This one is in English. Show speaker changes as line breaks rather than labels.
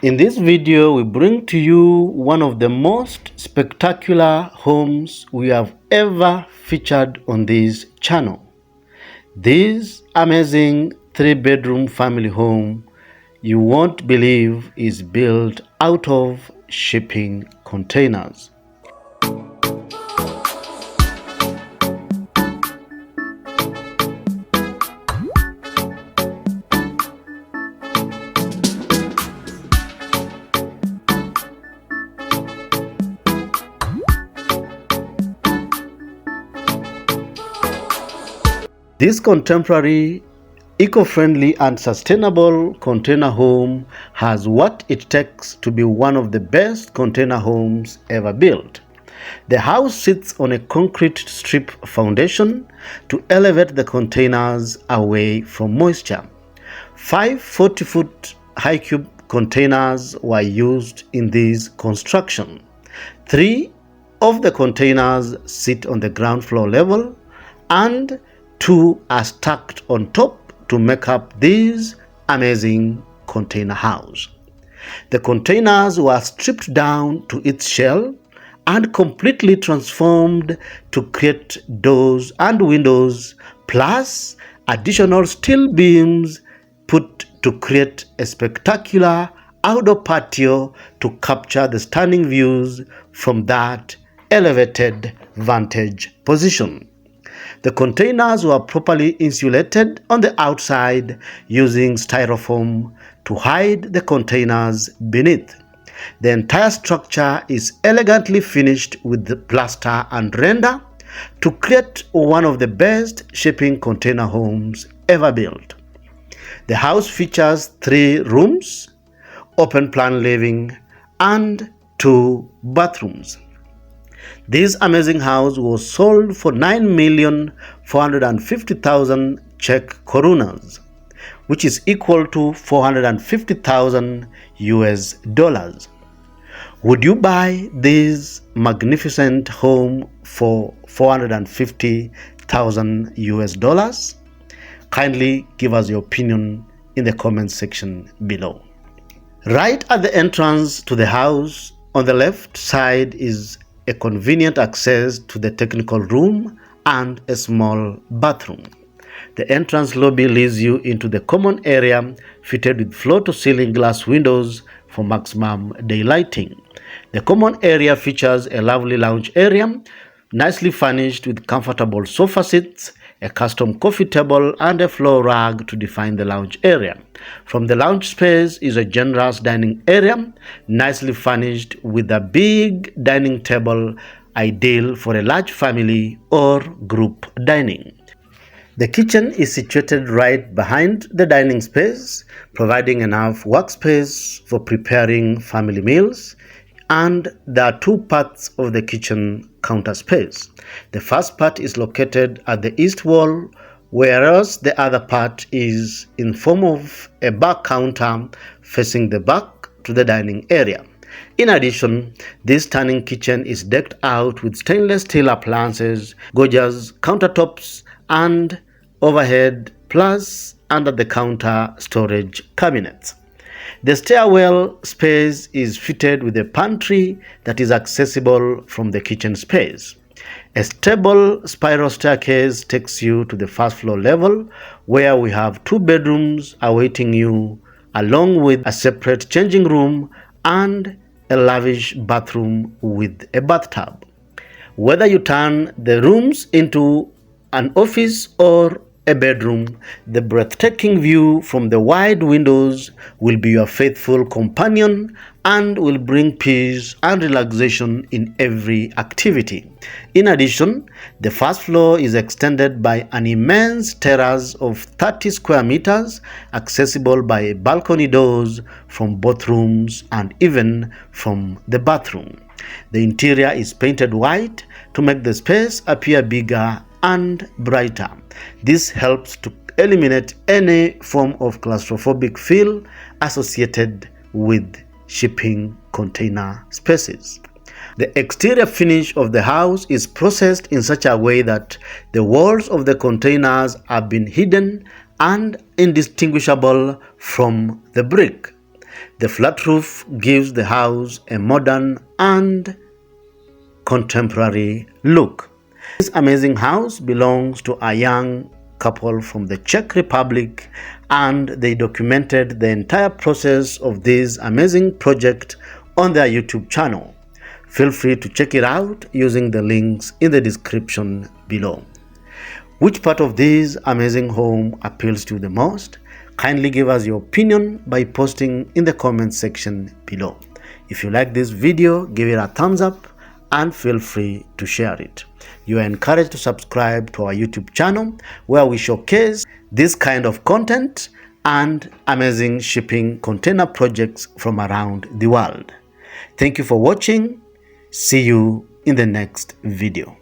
In this video, we bring to you one of the most spectacular homes we have ever featured on this channel. This amazing 3-bedroom family home you won't believe is built out of shipping containers. This contemporary, eco-friendly and sustainable container home has what it takes to be one of the best container homes ever built. The house sits on a concrete strip foundation to elevate the containers away from moisture. 5 40-foot high cube containers were used in this construction. 3 of the containers sit on the ground floor level and 2 are stacked on top to make up this amazing container house. The containers were stripped down to its shell and completely transformed to create doors and windows, plus additional steel beams put to create a spectacular outdoor patio to capture the stunning views from that elevated vantage position. The containers were properly insulated on the outside using Styrofoam to hide the containers beneath. The entire structure is elegantly finished with the plaster and render to create one of the best shipping container homes ever built. The house features 3 rooms, open plan living, and 2 bathrooms. This amazing house was sold for 9,450,000 Czech Korunas, which is equal to $450,000 US. Would you buy this magnificent home for $450,000 US? Kindly give us your opinion in the comment section below. Right at the entrance to the house, on the left side is a convenient access to the technical room and a small bathroom. The entrance lobby leads you into the common area fitted with floor-to-ceiling glass windows for maximum daylighting. The common area features a lovely lounge area, nicely furnished with comfortable sofa seats, a custom coffee table, and a floor rug to define the lounge area. From the lounge space is a generous dining area, nicely furnished with a big dining table, ideal for a large family or group dining. The kitchen is situated right behind the dining space, providing enough workspace for preparing family meals, and there are 2 parts of the kitchen counter space. The first part is located at the east wall, whereas the other part is in form of a bar counter facing the back to the dining area. In addition, this stunning kitchen is decked out with stainless steel appliances, gorgeous countertops, and overhead plus under the counter storage cabinets. The stairwell space is fitted with a pantry that is accessible from the kitchen space. A stable spiral staircase takes you to the first floor level, where we have 2 bedrooms awaiting you, along with a separate changing room and a lavish bathroom with a bathtub. Whether you turn the rooms into an office or a bedroom, the breathtaking view from the wide windows will be your faithful companion and will bring peace and relaxation in every activity. In addition, the first floor is extended by an immense terrace of 30 square meters, accessible by balcony doors from both rooms and even from the bathroom. The interior is painted white to make the space appear bigger and brighter. This helps to eliminate any form of claustrophobic feel associated with shipping container spaces. The exterior finish of the house is processed in such a way that the walls of the containers have been hidden and indistinguishable from the brick. The flat roof gives the house a modern and contemporary look. This amazing house belongs to a young couple from the Czech Republic, and they documented the entire process of this amazing project on their YouTube channel. Feel free to check it out using the links in the description below. Which part of this amazing home appeals to you the most? Kindly give us your opinion by posting in the comment section below. If you like this video, give it a thumbs up and feel free to share it. You are encouraged to subscribe to our YouTube channel, where we showcase this kind of content and amazing shipping container projects from around the world. Thank you for watching. See you in the next video.